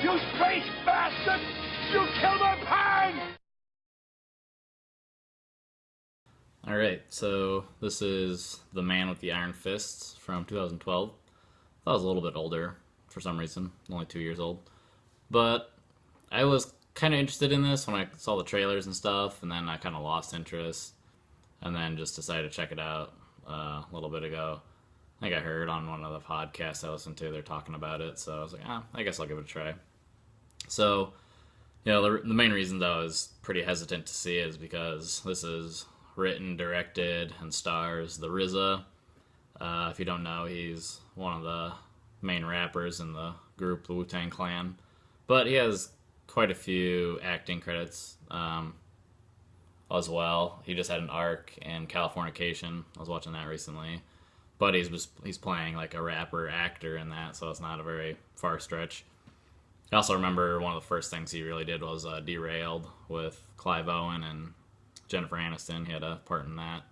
You space bastard! You killed my pan! Alright, so this is The Man with the Iron Fists from 2012. I thought it was a little bit older for some reason, only 2 years old. But I was kind of interested in this when I saw the trailers and stuff, and then I kind of lost interest, and then just decided to check it out a little bit ago. I think I heard on one of the podcasts I listened to, they're talking about it, so I was like, I guess I'll give it a try. So, the main reason, though, I was pretty hesitant to see it is because this is written, directed, and stars the RZA. If you don't know, he's one of the main rappers in the group, the Wu-Tang Clan. But he has quite a few acting credits as well. He just had an arc in Californication. I was watching that recently. But he's playing like a rapper actor in that, so it's not a very far stretch. I also remember one of the first things he really did was Derailed with Clive Owen and Jennifer Aniston. He had a part in that.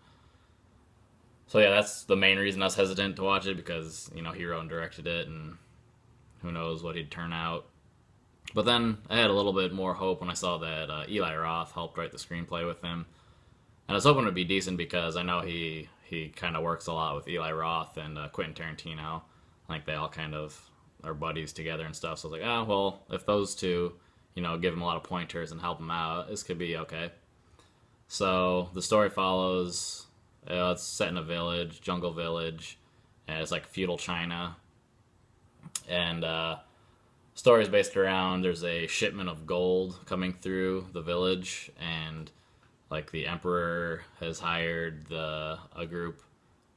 So yeah, that's the main reason I was hesitant to watch it, because, he wrote and directed it, and who knows what he'd turn out. But then I had a little bit more hope when I saw that Eli Roth helped write the screenplay with him. And I was hoping it would be decent because I know he kind of works a lot with Eli Roth and Quentin Tarantino. I think they all kind of are buddies together and stuff. So I was like, well, if those two, give him a lot of pointers and help him out, this could be okay. So the story follows, it's set in a village, jungle village, and it's like feudal China. And story is based around, there's a shipment of gold coming through the village, and like the emperor has hired a group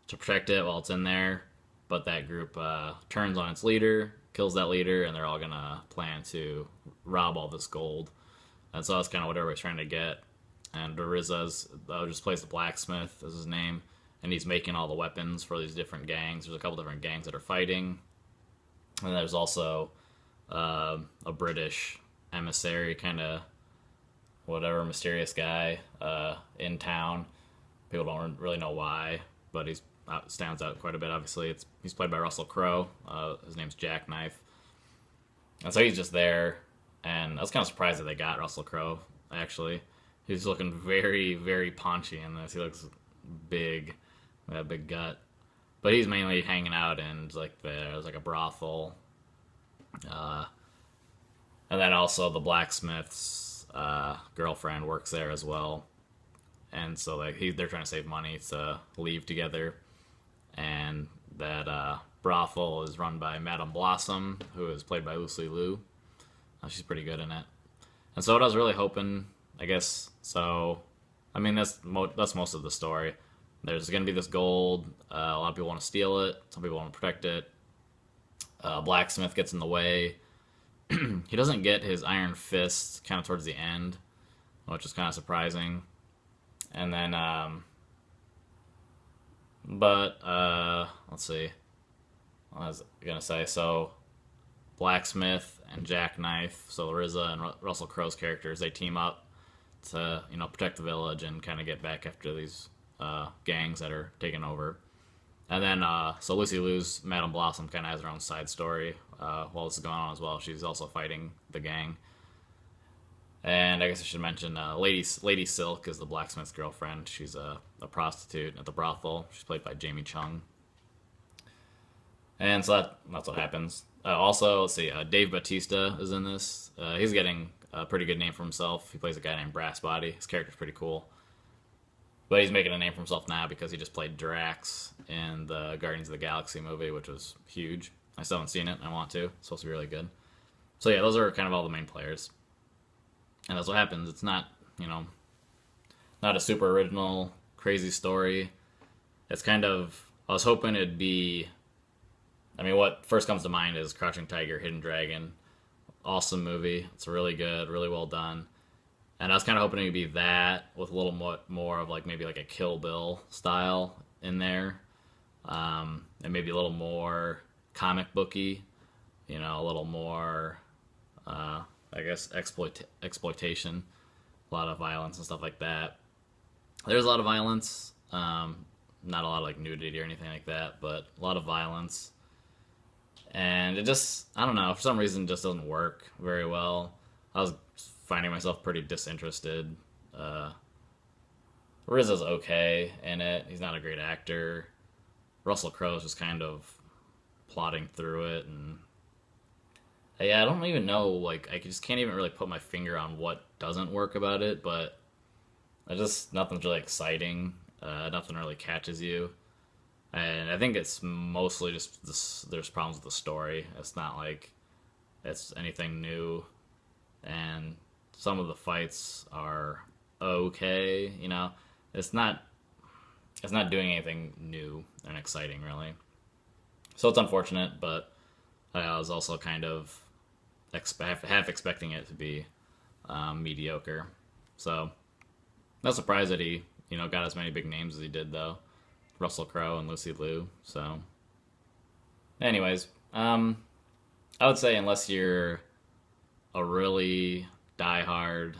to protect it while it's in there, but that group turns on its leader, kills that leader, and they're all gonna plan to rob all this gold. And so that's kind of what everybody's trying to get. And RZA's just plays the blacksmith is his name, and he's making all the weapons for these different gangs. There's a couple different gangs that are fighting, and there's also a British emissary, kind of whatever, mysterious guy in town. People don't really know why, but stands out quite a bit. Obviously, he's played by Russell Crowe. His name's Jackknife, and so he's just there. And I was kind of surprised that they got Russell Crowe. Actually, he's looking very, very paunchy in this. He looks big, with a big gut. But he's mainly hanging out in there's like a brothel, and then also the blacksmith's girlfriend works there as well. And so they're trying to save money to leave together. And that brothel is run by Madame Blossom, who is played by Lucy Liu. She's pretty good in it. And so what I was really hoping, I guess, that's most of the story. There's going to be this gold. A lot of people want to steal it. Some people want to protect it. Blacksmith gets in the way. He doesn't get his iron fist kind of towards the end, which is kind of surprising. And then, let's see. What I was going to say. So, Blacksmith and Jackknife, so RZA and Russell Crowe's characters, they team up to, protect the village and kind of get back after these gangs that are taking over. And then, so Lucy Liu's Madame Blossom kind of has her own side story while this is going on as well. She's also fighting the gang. And I guess I should mention Lady Silk is the blacksmith's girlfriend. She's a prostitute at the brothel. She's played by Jamie Chung. And so that's what happens. Also, let's see, Dave Bautista is in this. He's getting a pretty good name for himself. He plays a guy named Brass Body. His character's pretty cool. But he's making a name for himself now because he just played Drax in the Guardians of the Galaxy movie, which was huge. I still haven't seen it, and I want to. It's supposed to be really good. So yeah, those are kind of all the main players. And that's what happens. It's not, not a super original, crazy story. It's kind of, I was hoping it'd be, what first comes to mind is Crouching Tiger, Hidden Dragon. Awesome movie. It's really good, really well done. And I was kind of hoping it'd be that with a little more of maybe a Kill Bill style in there. And maybe a little more comic booky, a little more, exploitation, a lot of violence and stuff like that. There's a lot of violence, not a lot of nudity or anything like that, but a lot of violence. and it just, I don't know, for some reason, it just doesn't work very well. I was finding myself pretty disinterested. RZA's okay in it. He's not a great actor. Russell Crowe's just kind of plodding through it, and yeah, I don't even know. Like, I just can't even really put my finger on what doesn't work about it. But nothing's really exciting. Nothing really catches you, and I think it's mostly just there's problems with the story. It's not like it's anything new, and some of the fights are okay. It's not doing anything new and exciting really. So it's unfortunate, but I was also kind of half expecting it to be mediocre. So no surprise that he got as many big names as he did though. Russell Crowe and Lucy Liu. So anyways, I would say unless you're a really diehard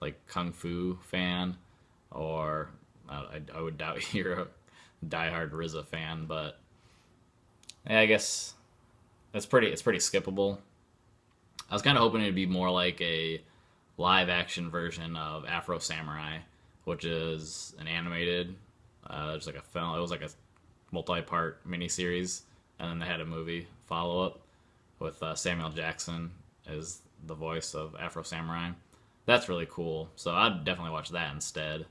like kung fu fan, or I would doubt you're a diehard RZA fan, but yeah, I guess it's pretty skippable. I was kind of hoping it'd be more like a live action version of Afro Samurai, which is an animated. There's like a film. It was like a multi-part miniseries, and then they had a movie follow-up with Samuel Jackson as the voice of Afro Samurai. That's really cool. So I'd definitely watch that instead.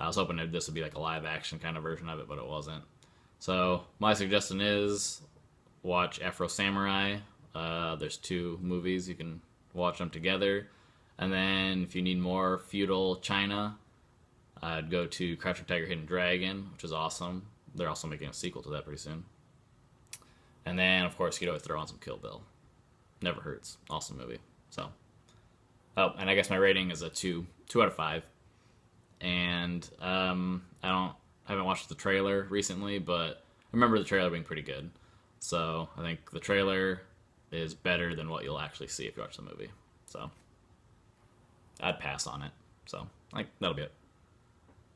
I was hoping that this would be like a live action kind of version of it, but it wasn't. So my suggestion is watch Afro Samurai. There's 2 movies. You can watch them together. And then if you need more feudal China, I'd go to Crouching Tiger, Hidden Dragon, which is awesome. They're also making a sequel to that pretty soon. And then, of course, you'd always throw on some Kill Bill. Never hurts. Awesome movie. So, oh, and I guess my rating is a 2 out of 5. And I haven't watched the trailer recently, but I remember the trailer being pretty good. So I think the trailer is better than what you'll actually see if you watch the movie. So I'd pass on it. So that'll be it.